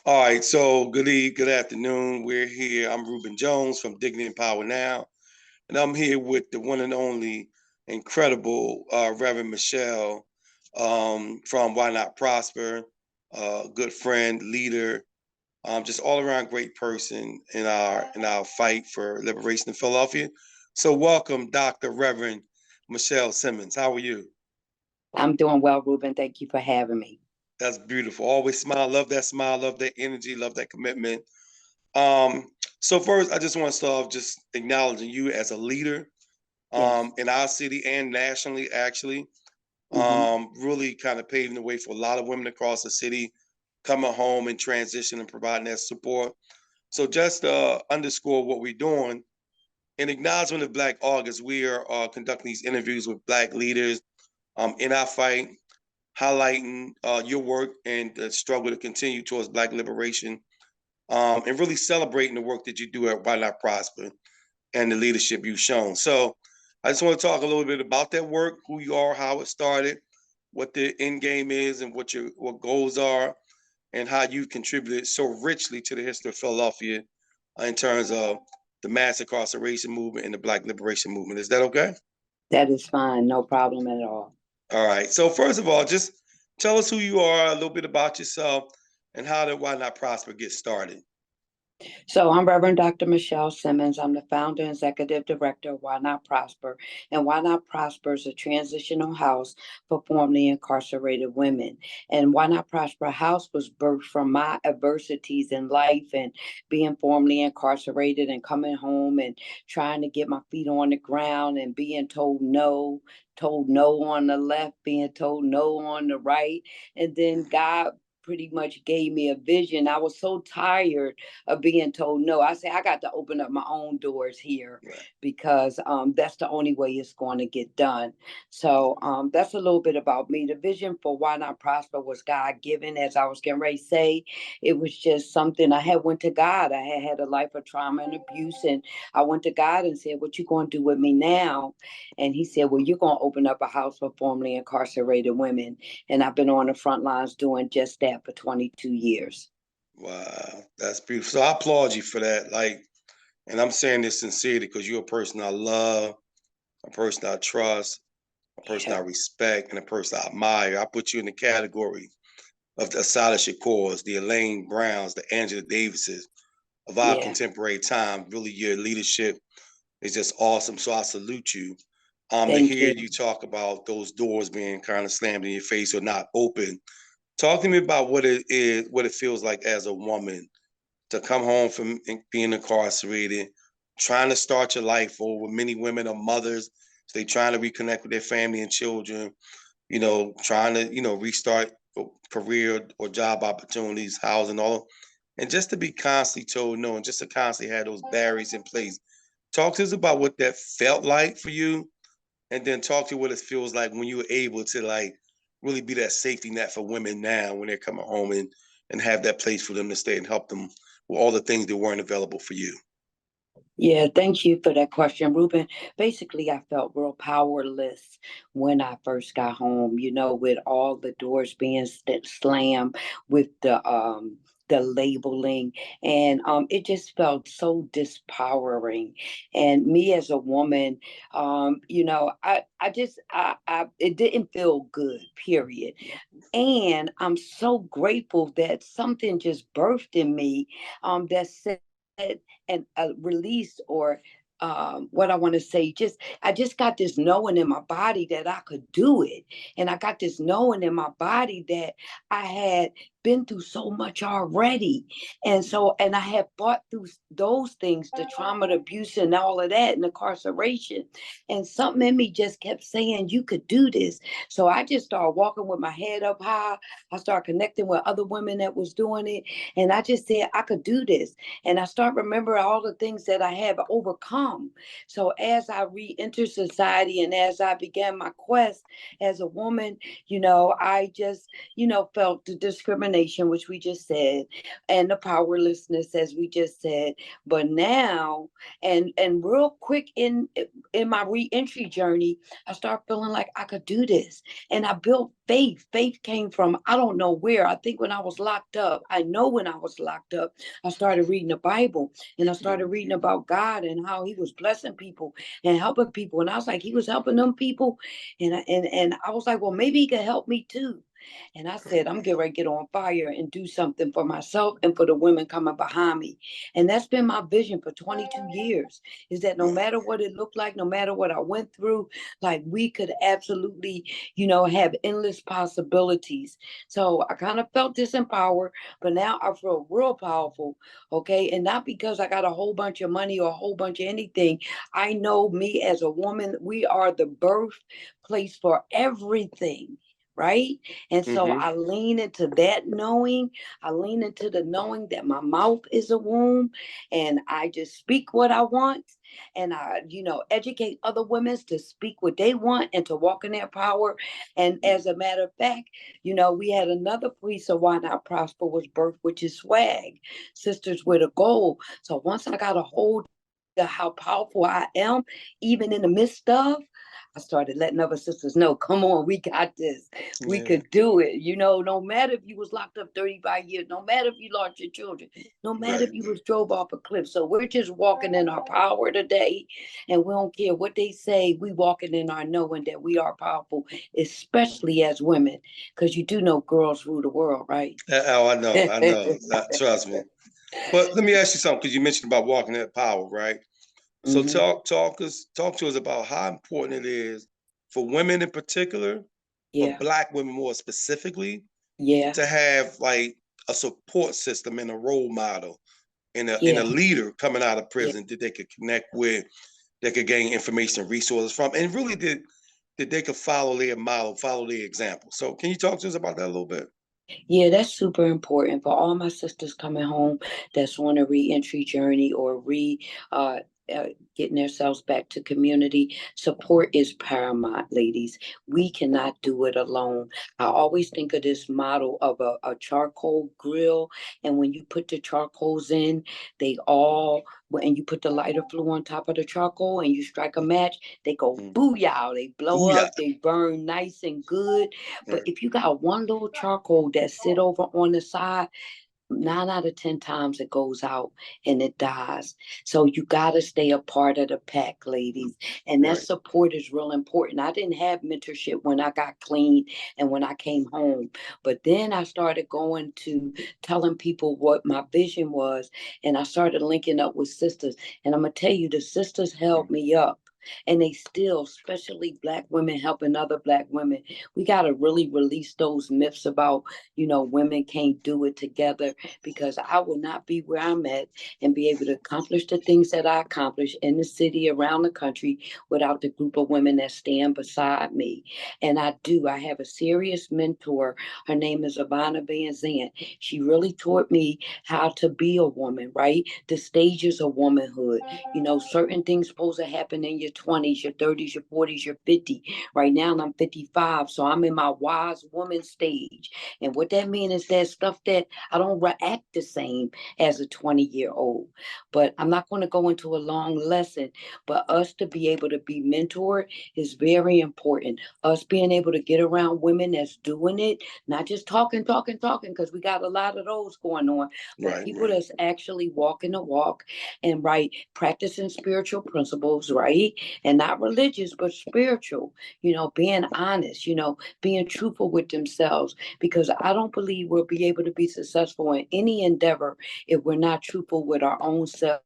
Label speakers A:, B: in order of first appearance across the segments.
A: All right, so good afternoon. We're here. I'm Reuben Jones from Dignity and Power Now, and I'm here with the one and only incredible Reverend Michelle from Why Not Prosper, good friend, leader, just all around great person in our fight for liberation in Philadelphia. So welcome, Dr. Reverend Michelle Simmons. How are you?
B: I'm doing well, Ruben. Thank you for having me.
A: That's beautiful. Always smile, love that energy, love that commitment. Um, so first, I just want to start off just acknowledging you as a leader
B: Yes.
A: in our city and nationally, actually.
B: hmm
A: Really kind of paving the way for a lot of women across the city coming home and transition and providing that support. So just underscore what we're doing. In acknowledgement of Black August, we are conducting these interviews with Black leaders in our fight, highlighting your work and the struggle to continue towards Black liberation, and really celebrating the work that you do at Why Not Prosper and the leadership you've shown. So I just want to talk a little bit about that work, who you are, how it started, what the end game is, and what goals are, and how you contributed so richly to the history of Philadelphia in terms of the mass incarceration movement and the Black liberation movement. Is that okay?
B: That is fine. No problem at all.
A: All right. So first of all, just tell us who you are, a little bit about yourself, and how did Why Not Prosper get started?
B: So I'm Reverend Dr. Michelle Simmons. I'm the founder and executive director of Why Not Prosper. And Why Not Prosper is a transitional house for formerly incarcerated women. And Why Not Prosper House was birthed from my adversities in life and being formerly incarcerated and coming home and trying to get my feet on the ground and being told no on the left, being told no on the right. And then God pretty much gave me a vision. I was so tired of being told no. I say I got to open up my own doors here
A: Right.
B: because that's the only way it's going to get done. So that's a little bit about me. The vision for Why Not Prosper was God given, as I was getting ready to say. It was just something I had went to God. I had a life of trauma and abuse, and I went to God and said, "What you going to do with me now?" And He said, "Well, you're going to open up a house for formerly incarcerated women." And I've been on the front lines doing just that for 22 years.
A: Wow, that's beautiful. So I applaud you for that. And I'm saying this sincerely because you're a person I love, a person I trust, a person I
B: Yeah.
A: respect, and a person I admire. I put you in the category of the Asada Shakors, the Elaine Browns, the Angela Davises of our
B: Yeah.
A: contemporary time. Really, your leadership is just awesome. So I salute you. To
B: Thank
A: hear
B: you.
A: you talk about those doors being kind of slammed in your face or not open. Talk to me about what it is, what it feels like as a woman to come home from being incarcerated, trying to start your life over. Many women are mothers, so they trying to reconnect with their family and children, trying to, restart career or job opportunities, housing, all. And just to be constantly told no and just to constantly have those barriers in place. Talk to us about what that felt like for you, and then talk to what it feels like when you were able to really be that safety net for women now when they're coming home and have that place for them to stay and help them with all the things that weren't available for you.
B: Yeah, thank you for that question, Ruben. Basically, I felt real powerless when I first got home, with all the doors being slammed, with the labeling, and it just felt so disempowering. And me as a woman, I it didn't feel good, period. And I'm so grateful that something just birthed in me that said and release or what I want to say, I just got this knowing in my body that I could do it. And I got this knowing in my body that I had been through so much already. And I had fought through those things, the trauma, the abuse, and all of that, and incarceration. And something in me just kept saying, you could do this. So I just started walking with my head up high. I started connecting with other women that was doing it. And I just said, I could do this. And I start remembering all the things that I have overcome. So as I re-entered society and as I began my quest as a woman, I just, felt the discrimination discrimination, which we just said, and the powerlessness, as we just said. But now, and real quick in my reentry journey, I started feeling like I could do this, and I built faith. Faith came from I don't know where. I think when I was locked up, I know when I was locked up, I started reading the Bible, and I started reading about God and how He was blessing people and helping people, and I was like, He was helping them people, and I was like, well, maybe He could help me too. And I said, I'm getting ready to get on fire and do something for myself and for the women coming behind me. And that's been my vision for 22 years, is that no matter what it looked like, no matter what I went through, like we could absolutely, have endless possibilities. So I kind of felt disempowered, but now I feel real powerful. Okay. And not because I got a whole bunch of money or a whole bunch of anything. I know me as a woman, we are the birthplace for everything. Right. And so
A: Mm-hmm.
B: I lean into that knowing. I lean into the knowing that my mouth is a womb, and I just speak what I want. And I, educate other women to speak what they want and to walk in their power. And as a matter of fact, we had another piece of Why Not Prosper was birth, which is swag, Sisters with a Goal. So once I got a hold of how powerful I am, even in the midst of, I started letting other sisters know, come on, we got this. We
A: Yeah.
B: could do it. No matter if you was locked up 35 years, no matter if you lost your children, no matter if
A: Right.
B: you was drove off a cliff. So we're just walking in our power today. And we don't care what they say. We walking in our knowing that we are powerful, especially as women. Because you do know girls rule the world, right?
A: Oh, I know. I know. Trust me. But let me ask you something, because you mentioned about walking in power, right? So
B: Hmm.
A: talk to us about how important it is for women in particular, for
B: Yeah.
A: Black women more specifically,
B: Yeah.
A: to have like a support system and a role model and a
B: Yeah.
A: leader coming out of
B: Yeah.
A: prison that they could connect with, they could gain information and resources from, and really that they could follow their model, follow their example. So can you talk to us about that a little bit?
B: Yeah, that's super important for all my sisters coming home that's on a reentry journey or uh, uh, getting themselves back to community. Support is paramount, ladies. We cannot do it alone. I always think of this model of a charcoal grill, and when you put the charcoals in, they all, and you put the lighter fluid on top of the charcoal and you strike a match, they go
A: Mm.
B: booyah, they blow
A: Booyah.
B: up, they burn nice and good. But
A: Right.
B: if you got one little charcoal that sit over on the side, 9 out of 10 times it goes out and it dies. So you got to stay a part of the pack, ladies. And that
A: Right.
B: support is real important. I didn't have mentorship when I got clean and when I came home. But then I started going to telling people what my vision was. And I started linking up with sisters. And I'm going to tell you, the sisters held me up. And they still, especially Black women helping other Black women, we got to really release those myths about, women can't do it together, because I will not be where I'm at and be able to accomplish the things that I accomplish in the city, around the country, without the group of women that stand beside me. And I do. I have a serious mentor. Her name is Ivana Van Zant. She really taught me how to be a woman, right? The stages of womanhood. Certain things supposed to happen in your 20s, your 30s, your 40s, your 50s. Right now, I'm 55, so I'm in my wise woman stage. And what that means is that stuff that I don't react the same as a 20-year-old. But I'm not going to go into a long lesson. But us to be able to be mentored is very important. Us being able to get around women that's doing it, not just talking, talking, talking, because we got a lot of those going on, but
A: Right.
B: people
A: Right.
B: that's actually walking the walk and right, practicing spiritual principles, right? And not religious, but spiritual, being honest, being truthful with themselves, because I don't believe we'll be able to be successful in any endeavor if we're not truthful with our own selves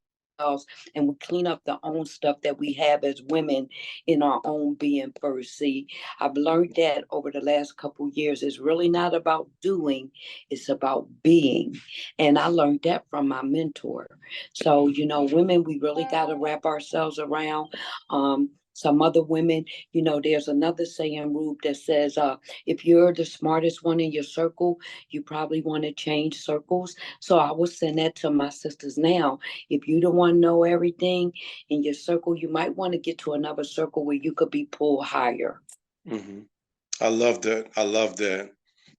B: and we clean up the own stuff that we have as women in our own being first. See, I've learned that over the last couple years. It's really not about doing, it's about being. And I learned that from my mentor. So, women, we really got to wrap ourselves around. Some other women, there's another saying, Rube, that says, if you're the smartest one in your circle, you probably want to change circles. So I would send that to my sisters now. If you don't want to know everything in your circle, you might want to get to another circle where you could be pulled higher.
A: Hmm. I love that. I love that.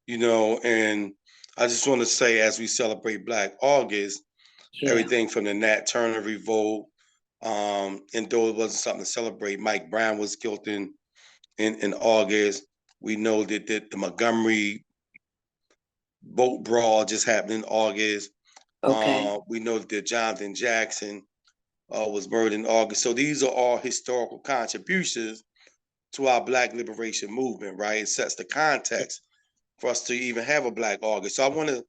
A: And I just want to say, as we celebrate Black August,
B: Yeah.
A: everything from the Nat Turner revolt, and though it wasn't something to celebrate, Mike Brown was killed in August. We know that the Montgomery boat brawl just happened in August.
B: Okay.
A: We know that Jonathan Jackson was murdered in August. So these are all historical contributions to our Black liberation movement, right? It sets the context for us to even have a Black August. So I want to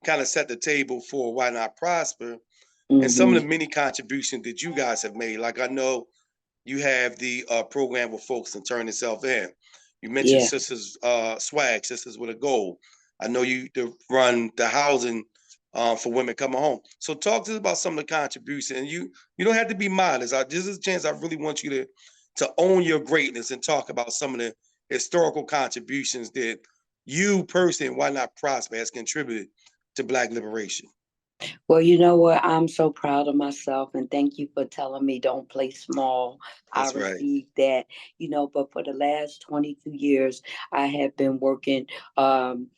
A: kind of set the table for Why Not Prosper and some of
B: Mm-hmm.
A: the many contributions that you guys have made. Like I know you have the program with folks and turn itself in. You mentioned
B: Yeah.
A: Sisters Swag, Sisters with a Goal. I know you to run the housing for women coming home. So talk to us about some of the contributions. And you don't have to be modest. This is a chance I really want you to own your greatness and talk about some of the historical contributions that you personally, Why Not Prosper, has contributed to Black liberation.
B: Well, you know what? I'm so proud of myself, and thank you for telling me don't play small. I
A: That's right.
B: received that, but for the last 22 years, I have been working, um,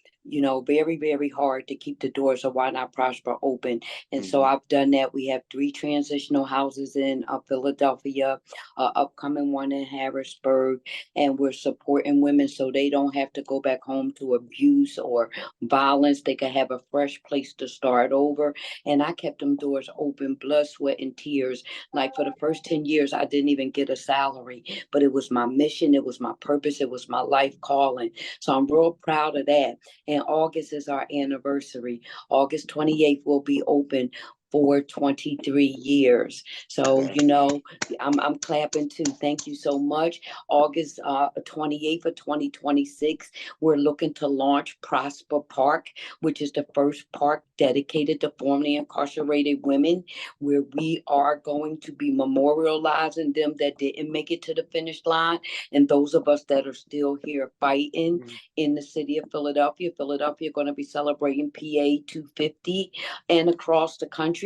B: very, very hard to keep the doors of Why Not Prosper open. And so
A: Mm-hmm.
B: I've done that. We have 3 transitional houses in Philadelphia, upcoming one in Harrisburg, and we're supporting women so they don't have to go back home to abuse or violence. They can have a fresh place to start over, and I kept them doors open, blood, sweat, and tears. Like for the first 10 years, I didn't even get a salary, but it was my mission, it was my purpose, it was my life calling. So I'm real proud of that. And August is our anniversary. August 28th will be open for 23 years. So,
A: Wow.
B: I'm clapping too. Thank you so much. August 28th of 2026, we're looking to launch Prosper Park, which is the first park dedicated to formerly incarcerated women, where we are going to be memorializing them that didn't make it to the finish line, and those of us that are still here fighting in the city of Philadelphia. Philadelphia going to be celebrating PA 250, and across the country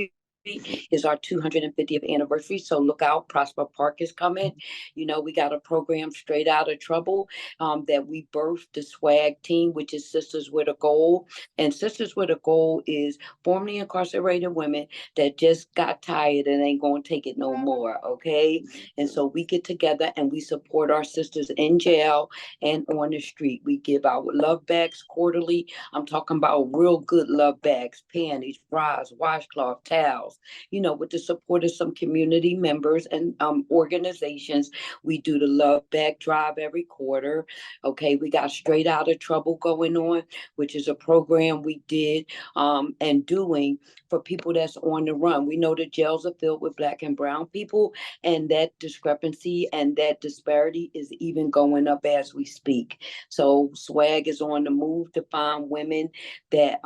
B: is our 250th anniversary. So look out, Prosper Park is coming. We got a program Straight Out of Trouble, that we birthed the SWAG team, which is Sisters with a Goal. And Sisters with a Goal is formerly incarcerated women that just got tired and ain't going to take it no more. Okay. And so we get together and we support our sisters in jail and on the street. We give out love bags quarterly. I'm talking about real good love bags, panties, bras, washcloth, towels, with the support of some community members and organizations. We do the love bag drive every quarter. Okay, we got Straight Out of Trouble going on, which is a program we did and doing for people that's on the run. We know the jails are filled with Black and brown people, and that discrepancy and that disparity is even going up as we speak. So SWAG is on the move to find women that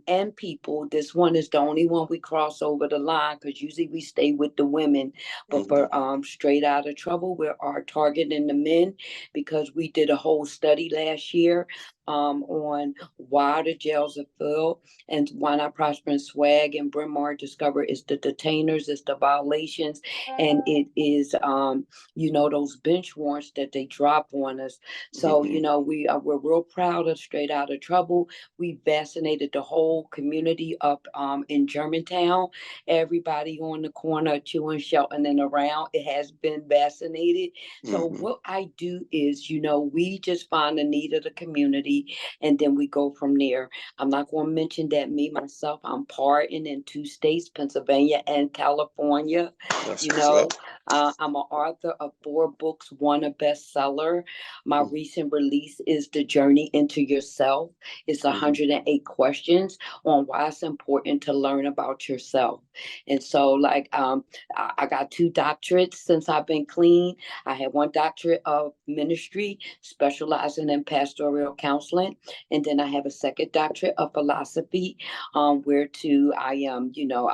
B: and people. This one is the only one we cross over the line, because usually we stay with the women. But
A: Mm-hmm.
B: for Straight Out of Trouble, we are targeting the men, because we did a whole study last year on why the jails are filled, and Why Not Prosper and SWAG and Bryn Mawr discover it's the detainers, it's the violations, and it is those bench warrants that they drop on us. So
A: Mm-hmm.
B: we're real proud of Straight Out of Trouble. We vaccinated the whole community up in Germantown. Everybody on the corner, chewing, Shelton, and around, it has been vaccinated. So
A: Mm-hmm.
B: what I do is, we just find the need of the community, and then we go from there. I'm not going to mention that me myself, I'm partying in 2 states, Pennsylvania and California.
A: That's
B: You
A: what's up.
B: know, I'm an author of 4 books, one a bestseller. My recent release is The Journey into Yourself. It's
A: Mm-hmm.
B: 108 questions on why it's important to learn about yourself. And so, like, I got 2 doctorates since I've been clean. I had one doctorate of ministry, specializing in pastoral counseling, and then I have a second doctorate of philosophy, where to I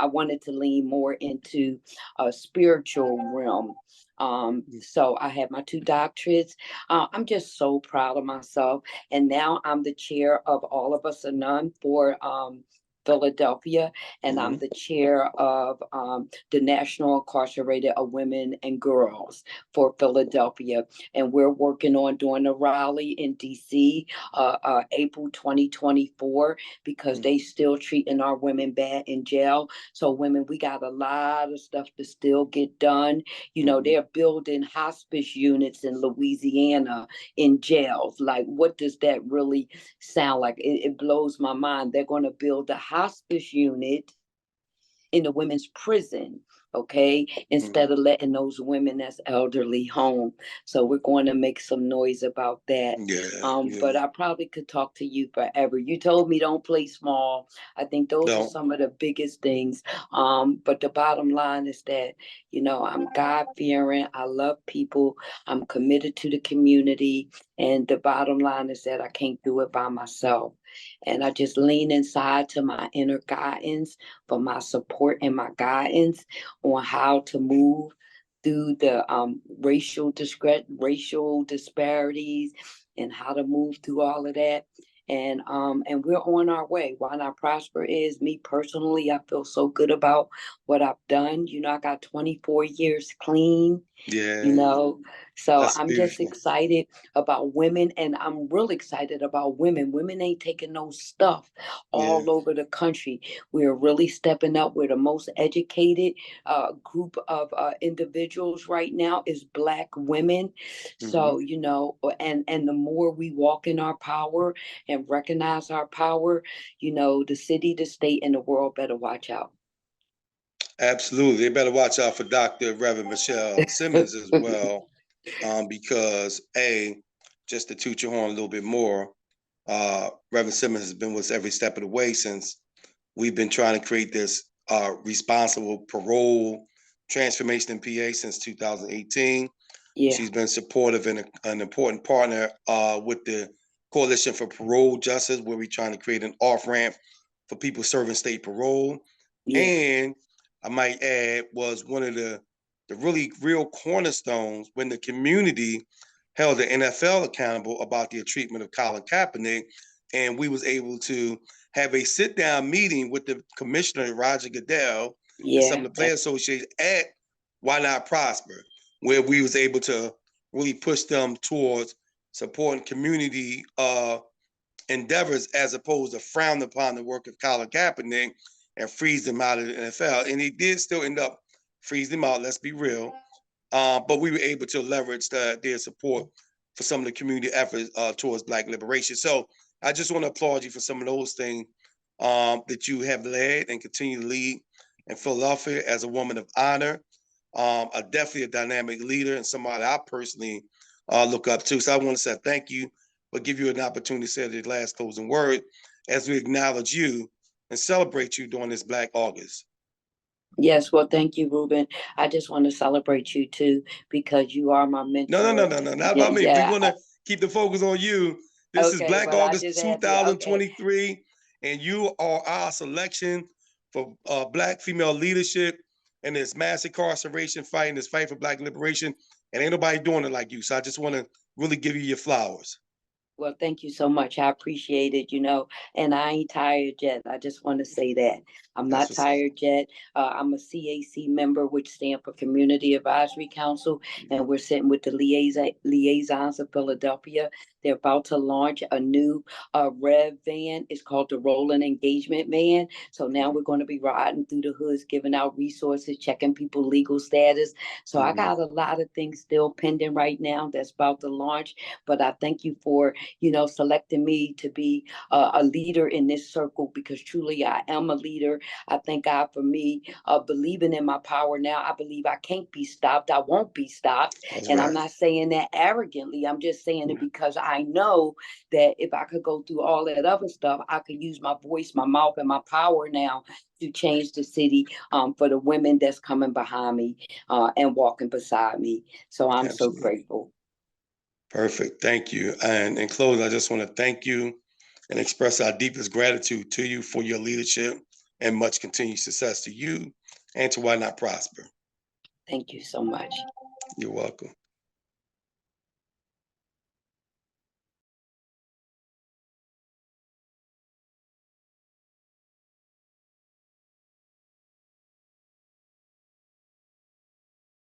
B: wanted to lean more into a spiritual realm. So I have my 2 doctorates. I'm just so proud of myself. And now I'm the chair of All of Us Are None for Philadelphia, and I'm
A: Hmm.
B: the chair of the National Incarcerated of Women and Girls for Philadelphia. And we're working on doing a rally in DC, April 2024, because they still treating our women bad in jail. So women, we got a lot of stuff to still get done. You know,
A: Hmm.
B: they're building hospice units in Louisiana in jails. Like, what does that really sound like? It blows my mind. They're going to build a hospice unit in the women's prison, okay,
A: Hmm.
B: instead of letting those women that's elderly home. So we're going to make some noise about that.
A: Yeah,
B: But
A: yeah.
B: I probably could talk to you forever. You told me don't play small. I think those are
A: No.
B: some of the biggest things. But the bottom line is that, you know, I'm God fearing. I love people. I'm committed to the community. And the bottom line is that I can't do it by myself. And I just lean inside to my inner guidance for my support and my guidance on how to move through the racial disparities, and how to move through all of that. And we're on our way. Why Not Prosper is me personally. I feel so good about what I've done. You know, I got 24 years clean, you
A: Yeah,
B: know. So
A: that's
B: I'm just
A: beautiful.
B: excited about women, and I'm real excited about women. Women ain't taking no stuff
A: Yeah.
B: all over the country. We're really stepping up. We're the most educated group of individuals right now is Black women.
A: Hmm.
B: So, you know, and the more we walk in our power and recognize our power, you know, the city, the state, and the world better watch out.
A: Absolutely. They better watch out for Dr. Reverend Michelle Simmons as well, because just to toot your horn a little bit more, Reverend Simmons has been with us every step of the way since we've been trying to create this responsible parole transformation in PA since 2018.
B: Yeah,
A: She's been supportive and an important partner with the Coalition for Parole Justice, where we're trying to create an off ramp for people serving state parole.
B: yeah,
A: And I might add, was one of the really real cornerstones when the community held the NFL accountable about their treatment of Colin Kaepernick, and we was able to have a sit down meeting with the commissioner Roger Goodell and some
B: yeah.
A: of the player associations at Why Not Prosper, where we was able to really push them towards supporting community endeavors as opposed to frown upon the work of Colin Kaepernick and freeze them out of the NFL. And he did still end up freeze them out, let's be real. But we were able to leverage their support for some of the community efforts towards Black liberation. So I just want to applaud you for some of those things that you have led and continue to lead in Philadelphia as a woman of honor, definitely a dynamic leader and somebody I personally look up to. So I want to say thank you, but give you an opportunity to say the last closing word as we acknowledge you and celebrate you during this Black August.
B: Yes, well, thank you, Reuben. I just want to celebrate you too, because you are my
A: No, no, no,
B: mentor.
A: no, no, not
B: Yeah,
A: about me. We
B: yeah.
A: want to keep the focus on you. This is
B: Okay,
A: Black
B: but I
A: August
B: just had to. Okay,
A: 2023, and you are our selection for Black female leadership in this mass incarceration fight, in this fight for Black liberation. And ain't nobody doing it like you. So I just want to really give you your flowers.
B: well, thank you so much. I appreciate it, you know, and I ain't tired yet. I just want to say that. I'm
A: That's
B: not
A: what's up.
B: tired yet. I'm a CAC member, which stands for Community Advisory Council, and we're sitting with the liaisons of Philadelphia. They're about to launch a new Rev van. It's called the Rolling Engagement Van. So now we're going to be riding through the hoods, giving out resources, checking people legal status. So I
A: Mm-hmm.
B: got a lot of things still pending right now that's about to launch. But I thank you for, you know, selecting me to be a leader in this circle, because truly I am a leader. I thank God for me believing in my power now. I believe I can't be stopped. I won't be stopped.
A: That's
B: And I'm
A: right.
B: not saying that arrogantly. I'm just saying it because I know that if I could go through all that other stuff, I could use my voice, my mouth, and my power now to change the city for the women that's coming behind me and walking beside me. So I'm so
A: Absolutely.
B: grateful.
A: Perfect. Thank you. And in closing, I just want to thank you and express our deepest gratitude to you for your leadership and much continued success to you and to Why Not Prosper.
B: Thank you so much.
A: You're welcome.